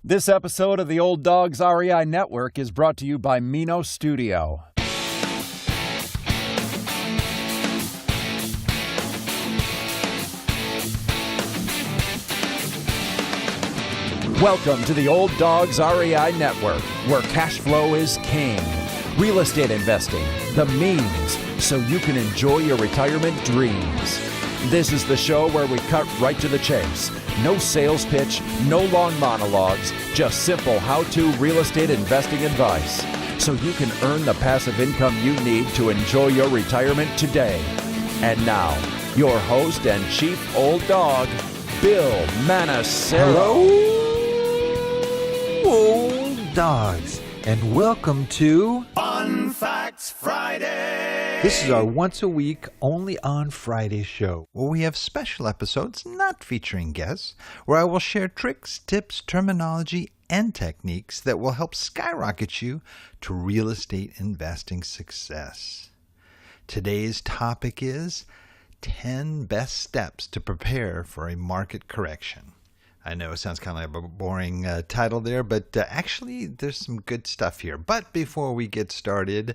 This episode of the Old Dogs REI Network is brought to you by Mino Studio. Welcome to the Old Dogs REI Network, where cash flow is king. Real estate investing, the means, so you can enjoy your retirement dreams. This is the show where we cut right to the chase. No sales pitch, no long monologues, just simple how-to real estate investing advice, so you can earn the passive income you need to enjoy your retirement today. And now, your host and chief old dog, Bill Manassero. Hello, old dogs, and welcome to Fun Facts Friday. This is our once-a-week, only on Friday show, where we have special episodes not featuring guests, where I will share tricks, tips, terminology, and techniques that will help skyrocket you to real estate investing success. Today's topic is 10 best steps to prepare for a market correction. I know it sounds kind of like a boring title there, but actually there's some good stuff here. But before we get started,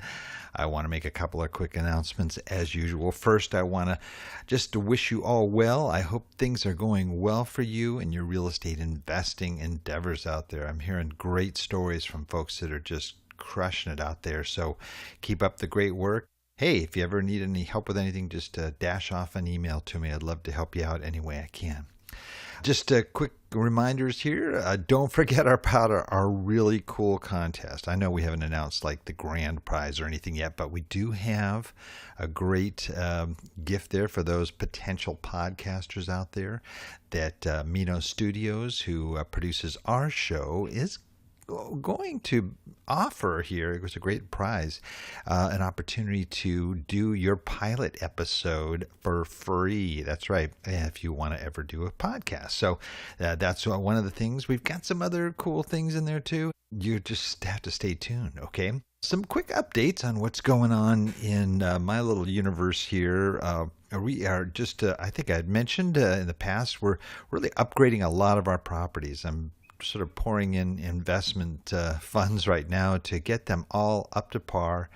I want to make a couple of quick announcements as usual. First, I want to just wish you all well. I hope things are going well for you and your real estate investing endeavors out there. I'm hearing great stories from folks that are just crushing it out there. So keep up the great work. Hey, if you ever need any help with anything, just dash off an email to me. I'd love to help you out any way I can. Just quick reminders here. Don't forget about our really cool contest. I know we haven't announced like the grand prize or anything yet, but we do have a great gift there for those potential podcasters out there that Mino Studios, who produces our show, is going to offer here. It was a great prize, an opportunity to do your pilot episode for free. That's right, if you want to ever do a podcast. So that's one of the things. We've got some other cool things in there too. You just have to stay tuned, okay? Some quick updates on what's going on in my little universe here. We are just, I think I had mentioned in the past, we're really upgrading a lot of our properties. I'm sort of pouring in investment funds right now to get them all up to par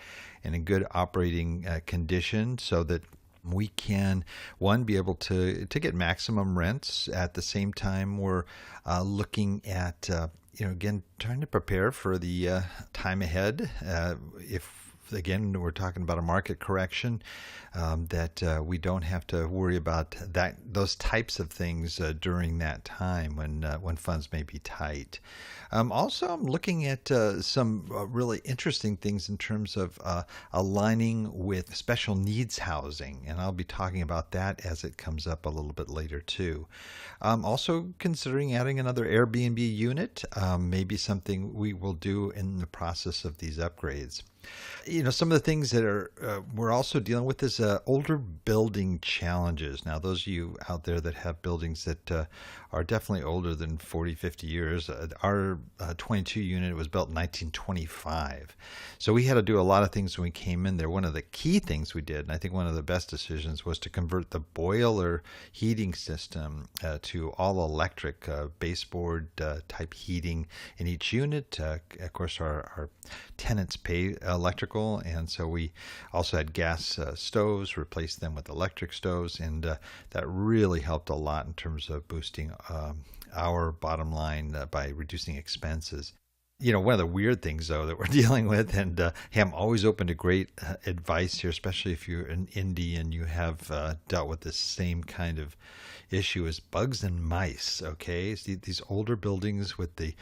and in good operating condition, so that we can, one, be able to get maximum rents. At the same time, we're looking at, again, trying to prepare for the time ahead. Again, we're talking about a market correction, that we don't have to worry about those types of things during that time when funds may be tight. Also, I'm looking at some really interesting things in terms of aligning with special needs housing, and I'll be talking about that as it comes up a little bit later too. Also considering adding another Airbnb unit, maybe something we will do in the process of these upgrades. Some of the things that we're also dealing with is older building challenges. Now, those of you out there that have buildings that are definitely older than 40, 50 years, our 22 unit was built in 1925. So we had to do a lot of things when we came in there. One of the key things we did, and I think one of the best decisions, was to convert the boiler heating system to all electric baseboard type heating in each unit. Of course, our tenants pay electrical, and so we also had gas stoves, replaced them with electric stoves, and that really helped a lot in terms of boosting our bottom line by reducing expenses. One of the weird things, though, that we're dealing with, and hey, I'm always open to great advice here, especially if you're an indie and you have dealt with this same kind of issue, is bugs and mice. Okay, so these older buildings with the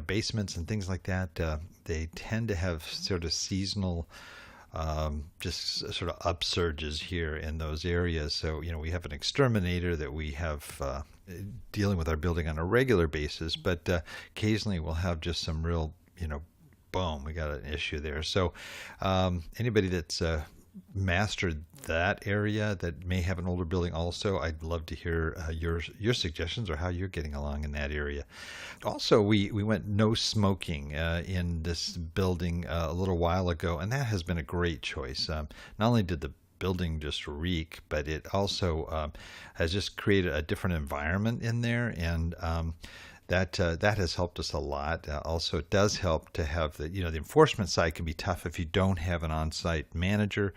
basements and things like that, they tend to have sort of seasonal just sort of upsurges here in those areas. So we have an exterminator that we have dealing with our building on a regular basis, but occasionally we'll have just some real boom, we got an issue there. So anybody that's mastered that area that may have an older building also, I'd love to hear your suggestions or how you're getting along in that area. Also, we went no smoking in this building a little while ago, and that has been a great choice. Not only did the building just reek, but it also has just created a different environment in there, and that has helped us a lot. Also, it does help to have the enforcement side can be tough if you don't have an on-site manager.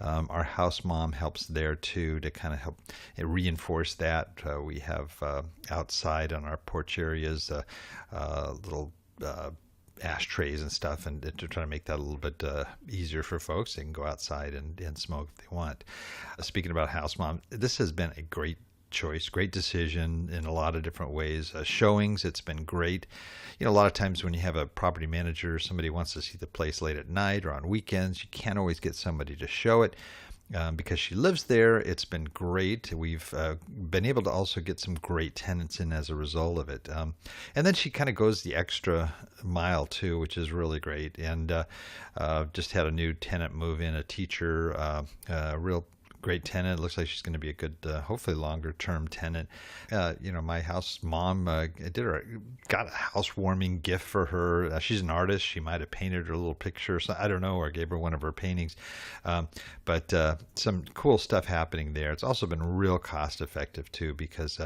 Our house mom helps there too to kind of help reinforce that. We have outside on our porch areas little ashtrays and stuff, and to try to make that a little bit easier for folks. They can go outside and smoke if they want. Speaking about house mom, this has been a great choice, great decision in a lot of different ways. Showings, it's been great. A lot of times when you have a property manager, somebody wants to see the place late at night or on weekends, you can't always get somebody to show it. Because she lives there, it's been great. We've been able to also get some great tenants in as a result of it. And then she kind of goes the extra mile too, which is really great. And just had a new tenant move in, a teacher, real great tenant. It looks like she's going to be a good, hopefully longer term tenant. My house mom got a housewarming gift for her. She's an artist. She might have painted her little picture. So I don't know, or gave her one of her paintings. But some cool stuff happening there. It's also been real cost effective too, because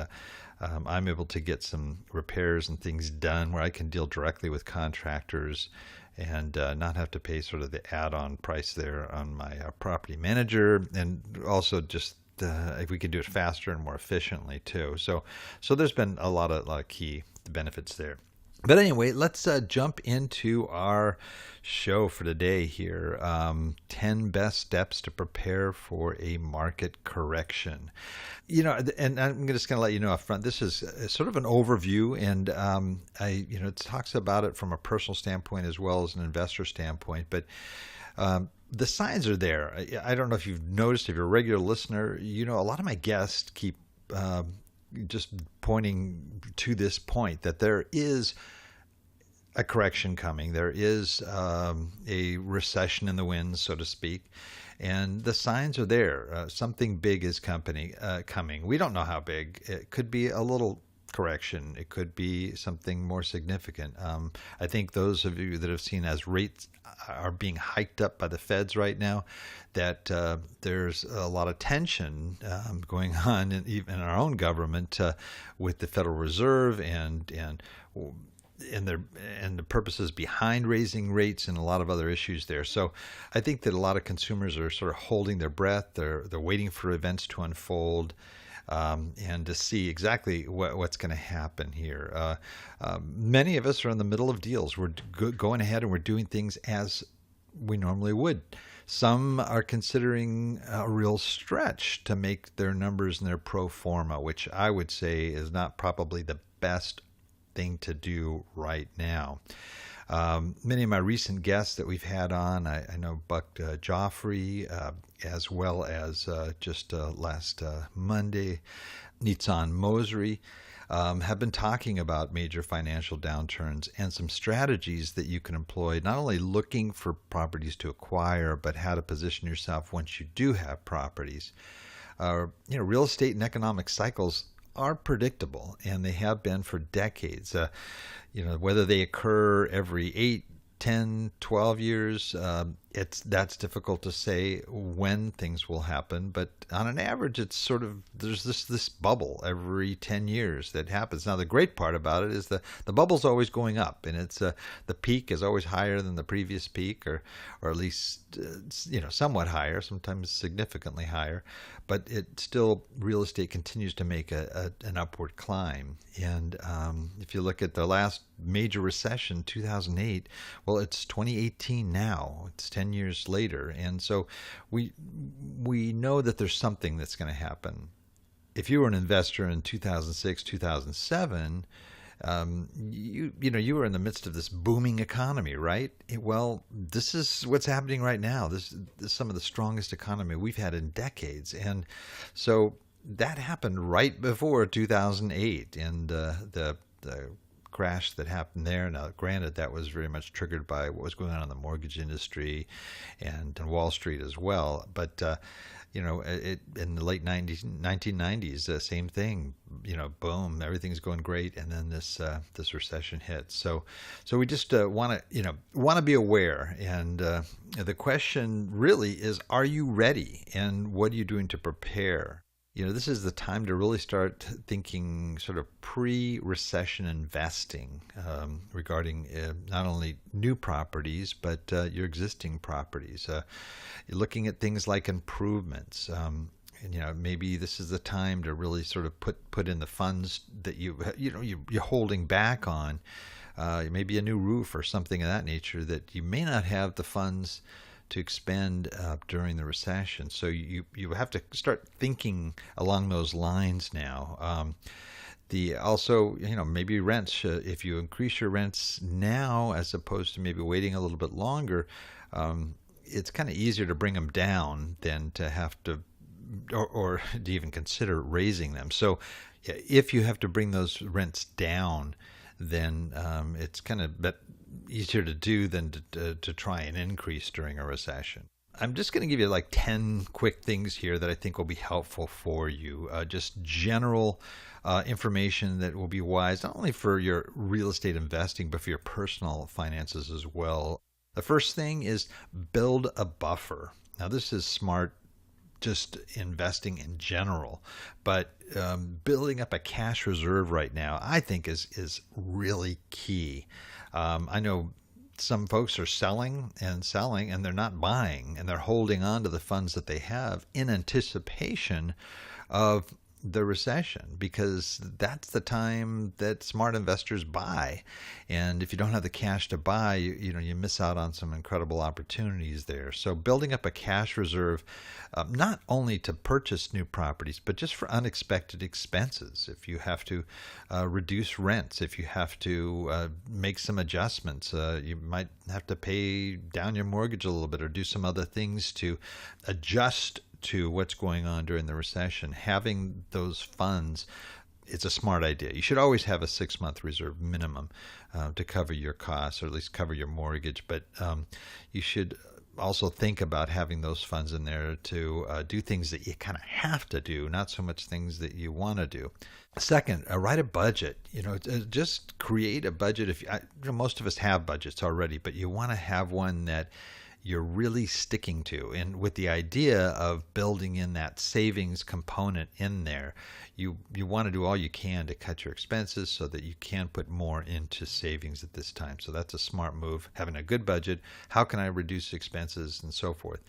I'm able to get some repairs and things done where I can deal directly with contractors and not have to pay sort of the add-on price there on my property manager, and also just if we can do it faster and more efficiently too. So there's been a lot of key benefits there. But anyway, let's jump into our show for today here. 10 best steps to prepare for a market correction. And I'm just going to let you know up front, this is sort of an overview, and it talks about it from a personal standpoint as well as an investor standpoint. But the signs are there. I don't know if you've noticed, if you're a regular listener, a lot of my guests keep just pointing to this point that there is a correction coming. There is a recession in the winds, so to speak, and the signs are there. Something big is coming. We don't know how big. It could be a little correction. It could be something more significant. I think those of you that have seen as rates are being hiked up by the feds right now, that there's a lot of tension going on even in our own government with the Federal Reserve and the purposes behind raising rates and a lot of other issues there. So I think that a lot of consumers are sort of holding their breath. They're waiting for events to unfold and to see exactly what's going to happen here. Many of us are in the middle of deals. We're going ahead and we're doing things as we normally would. Some are considering a real stretch to make their numbers and their pro forma, which I would say is not probably the best thing to do right now. Many of my recent guests that we've had on, I know Buck Joffrey, as well as just last Monday, Nitzan Mosery, have been talking about major financial downturns and some strategies that you can employ, not only looking for properties to acquire, but how to position yourself once you do have properties. Real estate and economic cycles are predictable, and they have been for decades. Whether they occur every 8, 10, 12 years, that's difficult to say when things will happen, but on an average, it's sort of, there's this bubble every 10 years that happens. Now, the great part about it is the bubble's always going up, and it's the peak is always higher than the previous peak, or at least somewhat higher, sometimes significantly higher, but it still, real estate continues to make an upward climb. And if you look at the last major recession, 2008, well, it's 2018 now. It's 10 years later, and so we know that there's something that's going to happen. If you were an investor in 2006, 2007, you were in the midst of this booming economy, right? Well, this is what's happening right now. This is some of the strongest economy we've had in decades, and so that happened right before 2008, and the crash that happened there. Now, granted, that was very much triggered by what was going on in the mortgage industry and Wall Street as well. But in the late 1990s, same thing. Boom, everything's going great, and then this recession hits. So we just want to be aware. And the question really is, are you ready? And what are you doing to prepare? This is the time to really start thinking sort of pre-recession investing regarding not only new properties, but your existing properties. You're looking at things like improvements. And maybe this is the time to really sort of put in the funds that you're holding back on. Maybe a new roof or something of that nature that you may not have the funds to expend during the recession. So you have to start thinking along those lines now. Maybe rents. If you increase your rents now as opposed to maybe waiting a little bit longer, it's kind of easier to bring them down than to have to or to even consider raising them. So if you have to bring those rents down, then it's kind of easier to do than to try and increase during a recession. I'm just going to give you like 10 quick things here that I think will be helpful for you. Just general information that will be wise, not only for your real estate investing, but for your personal finances as well. The first thing is build a buffer. Now, this is smart just investing in general, but building up a cash reserve right now, I think is really key. I know some folks are selling, and they're not buying, and they're holding on to the funds that they have in anticipation of the recession, because that's the time that smart investors buy. And if you don't have the cash to buy, you miss out on some incredible opportunities there. So building up a cash reserve, not only to purchase new properties, but just for unexpected expenses. If you have to reduce rents, if you have to make some adjustments, you might have to pay down your mortgage a little bit or do some other things to adjust to what's going on during the recession. Having those funds, it's a smart idea. You should always have a 6-month reserve minimum to cover your costs, or at least cover your mortgage. But you should also think about having those funds in there to do things that you kind of have to do, not so much things that you want to do. Second, write a budget. Just create a budget. Most of us have budgets already, but you want to have one that you're really sticking to, and with the idea of building in that savings component in there. You want to do all you can to cut your expenses so that you can put more into savings at this time. So that's a smart move, having a good budget. How can I reduce expenses and so forth?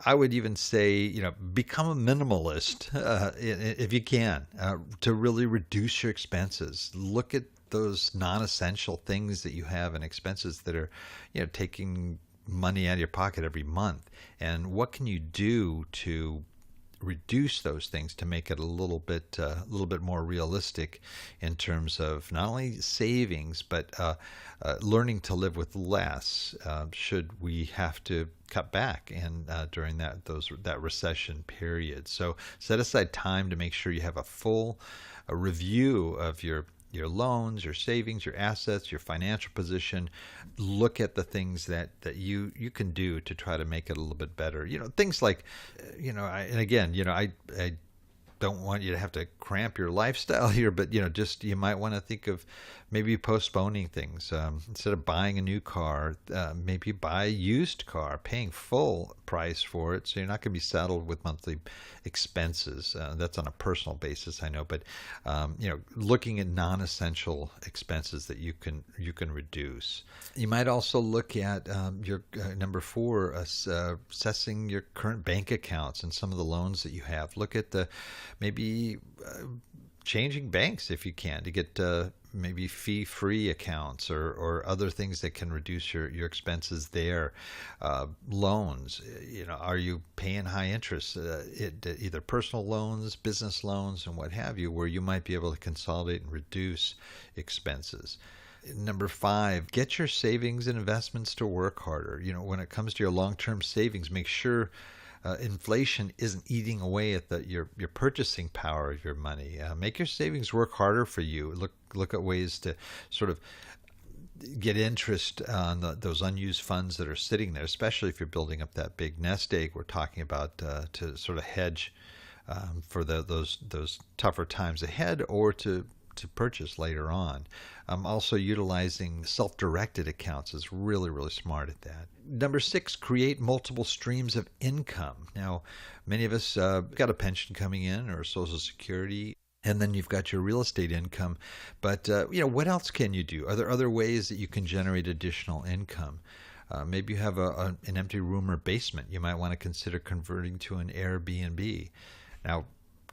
I would even say, become a minimalist if you can, to really reduce your expenses. Look at those non-essential things that you have and expenses that are, taking money out of your pocket every month, and what can you do to reduce those things to make it a little bit more realistic in terms of not only savings, but learning to live with less should we have to cut back and during that recession period. So set aside time to make sure you have a full review of your loans, your savings, your assets, your financial position. Look at the things that you can do to try to make it a little bit better. Things like, I don't want you to have to cramp your lifestyle here, but you might want to think of maybe postponing things. Instead of buying a new car, maybe buy a used car, paying full price for it, so you're not going to be saddled with monthly expenses. That's on a personal basis, I know, but looking at non-essential expenses that you can reduce. You might also look at your number 4, assessing your current bank accounts and some of the loans that you have. Look at maybe changing banks if you can, to get maybe fee-free accounts or other things that can reduce your expenses there. Loans, are you paying high interest? Either personal loans, business loans, and what have you, where you might be able to consolidate and reduce expenses. Number 5, get your savings and investments to work harder. When it comes to your long-term savings, make sure inflation isn't eating away at your purchasing power of your money. Make your savings work harder for you. Look at ways to sort of get interest on those unused funds that are sitting there, especially if you're building up that big nest egg we're talking about, to sort of hedge for those tougher times ahead, or to to purchase later on. Also, utilizing self-directed accounts is really, really smart at that. Number 6, create multiple streams of income. Now, many of us got a pension coming in or Social Security, and then you've got your real estate income. But, what else can you do? Are there other ways that you can generate additional income? Maybe you have an empty room or basement. You might want to consider converting to an Airbnb. Now,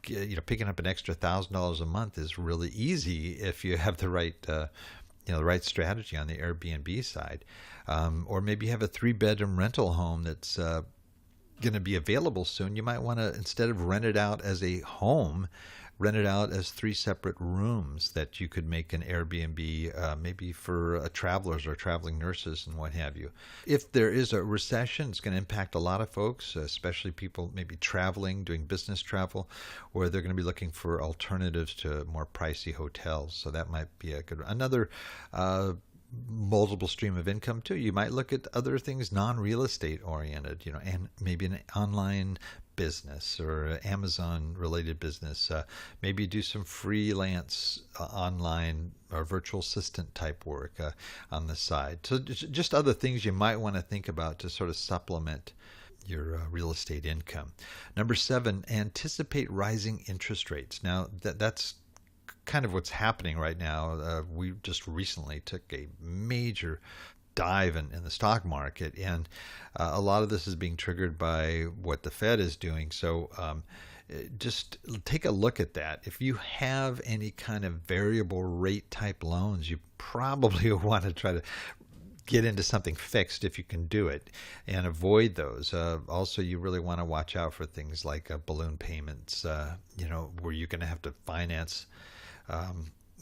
picking up an extra $1,000 a month is really easy if you have the right, the right strategy on the Airbnb side. Or maybe you have a 3-bedroom rental home that's going to be available soon. You might want to, instead of rent it out as a home, rent it out as 3 separate rooms that you could make an Airbnb, maybe for travelers or traveling nurses and what have you. If there is a recession, it's going to impact a lot of folks, especially people maybe traveling, doing business travel, where they're going to be looking for alternatives to more pricey hotels. So that might be a good another multiple stream of income too. You might look at other things non-real estate oriented, and maybe an online business or Amazon related business. Maybe do some freelance online or virtual assistant type work on the side. So just other things you might want to think about to sort of supplement your real estate income. Number 7, anticipate rising interest rates. Now that's kind of what's happening right now. We just recently took a major dive in the stock market, and a lot of this is being triggered by what the Fed is doing. So just take a look at that. If you have any kind of variable rate type loans, you probably want to try to get into something fixed if you can do it, and avoid those. Also, you really want to watch out for things like balloon payments, where you're going to have to finance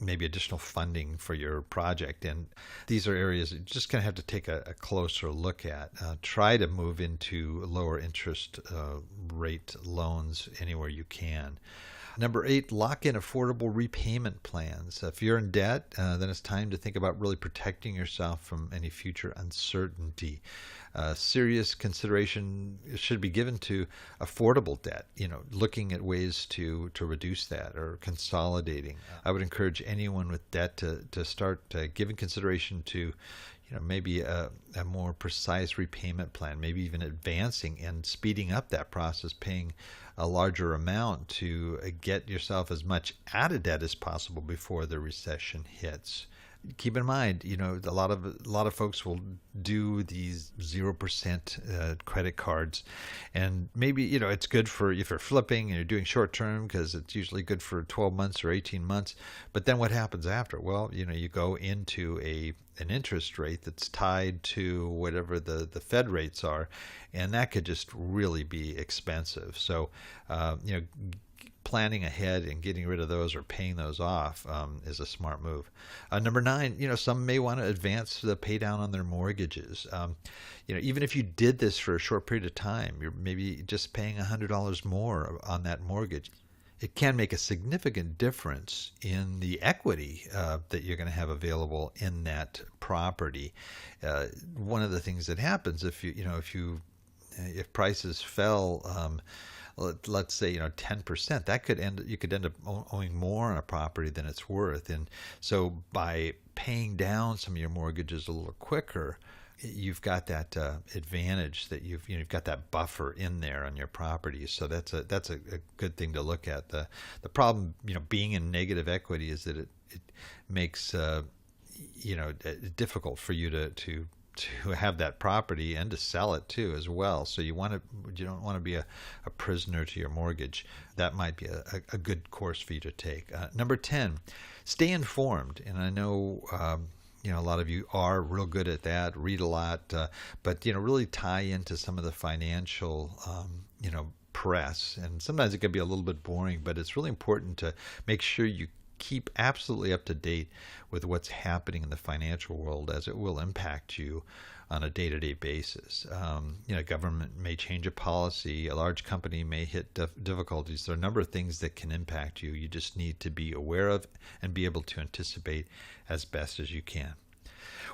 maybe additional funding for your project. And these are areas you're just going to have to take a closer look at. Try to move into lower interest rate loans anywhere you can. Number 8, lock in affordable repayment plans. If you're in debt, then it's time to think about really protecting yourself from any future uncertainty. Serious consideration should be given to affordable debt, looking at ways to reduce that or consolidating. I would encourage anyone with debt to start giving consideration to maybe a more precise repayment plan, maybe even advancing and speeding up that process, paying a larger amount to get yourself as much out of debt as possible before the recession hits. Keep in mind, a lot of folks will do these 0% credit cards, and maybe it's good for if you're flipping and you're doing short term, because it's usually good for 12 months or 18 months. But then what happens after? Well, you go into an interest rate that's tied to whatever the Fed rates are, and that could just really be expensive. So planning ahead and getting rid of those or paying those off is a smart move. Number 9, some may want to advance the pay down on their mortgages. Even if you did this for a short period of time, you're maybe just paying $100 more on that mortgage. It can make a significant difference in the equity that you're going to have available in that property. One of the things that happens if prices fell, let's say 10%, you could end up owing more on a property than it's worth. And so by paying down some of your mortgages a little quicker, you've got that advantage that you've got that buffer in there on your property. So that's a good thing to look at. The problem being in negative equity is that it makes difficult for you to have that property and to sell it too as well. So you don't want to be a prisoner to your mortgage. That might be a good course for you to take. Number 10, stay informed. And I know a lot of you are real good at that, read a lot, but really tie into some of the financial press. And sometimes it can be a little bit boring, but it's really important to make sure you keep absolutely up to date with what's happening in the financial world, as it will impact you on a day-to-day basis. Government may change a policy, a large company may hit difficulties. There are a number of things that can impact you. You just need to be aware of and be able to anticipate as best as you can.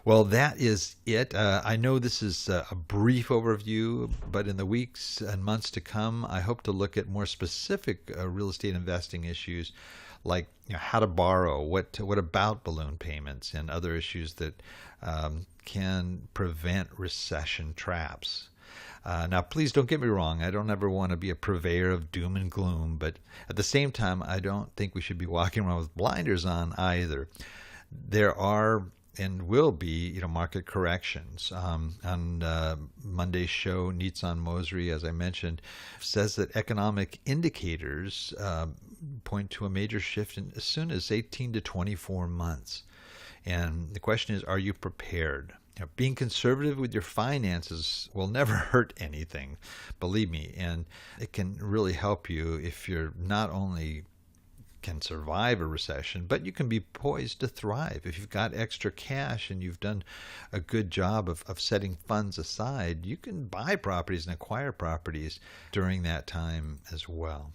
Well, that is it. I know this is a brief overview, but in the weeks and months to come, I hope to look at more specific real estate investing issues, like how to borrow, what about balloon payments, and other issues that can prevent recession traps. Now, please don't get me wrong. I don't ever want to be a purveyor of doom and gloom, but at the same time, I don't think we should be walking around with blinders on either. There are and will be, market corrections. On Monday's show, Nitzan Mosri, as I mentioned, says that economic indicators point to a major shift in as soon as 18 to 24 months. And the question is, are you prepared? Being conservative with your finances will never hurt anything, believe me, and it can really help you if you're not only can survive a recession, but you can be poised to thrive. If you've got extra cash and you've done a good job of setting funds aside, you can buy properties and acquire properties during that time as well.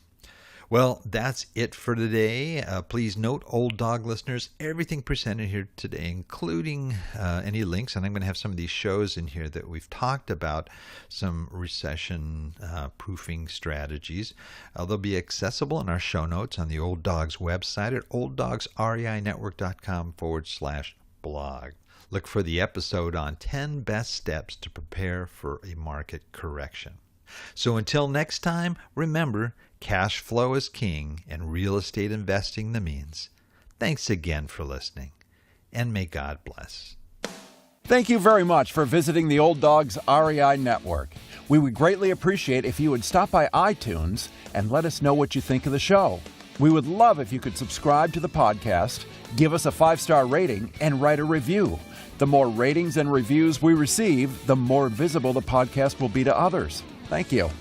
Well, that's it for today. Please note, Old Dog listeners, everything presented here today, including any links, and I'm going to have some of these shows in here that we've talked about, some recession proofing strategies. They'll be accessible in our show notes on the Old Dogs website at olddogsreinetwork.com/blog. Look for the episode on 10 best steps to prepare for a market correction. So until next time, remember, cash flow is king and real estate investing the means. Thanks again for listening, and may God bless. Thank you very much for visiting the Old Dogs REI Network. We would greatly appreciate if you would stop by iTunes and let us know what you think of the show. We would love if you could subscribe to the podcast, give us a 5-star rating, and write a review. The more ratings and reviews we receive, the more visible the podcast will be to others. Thank you.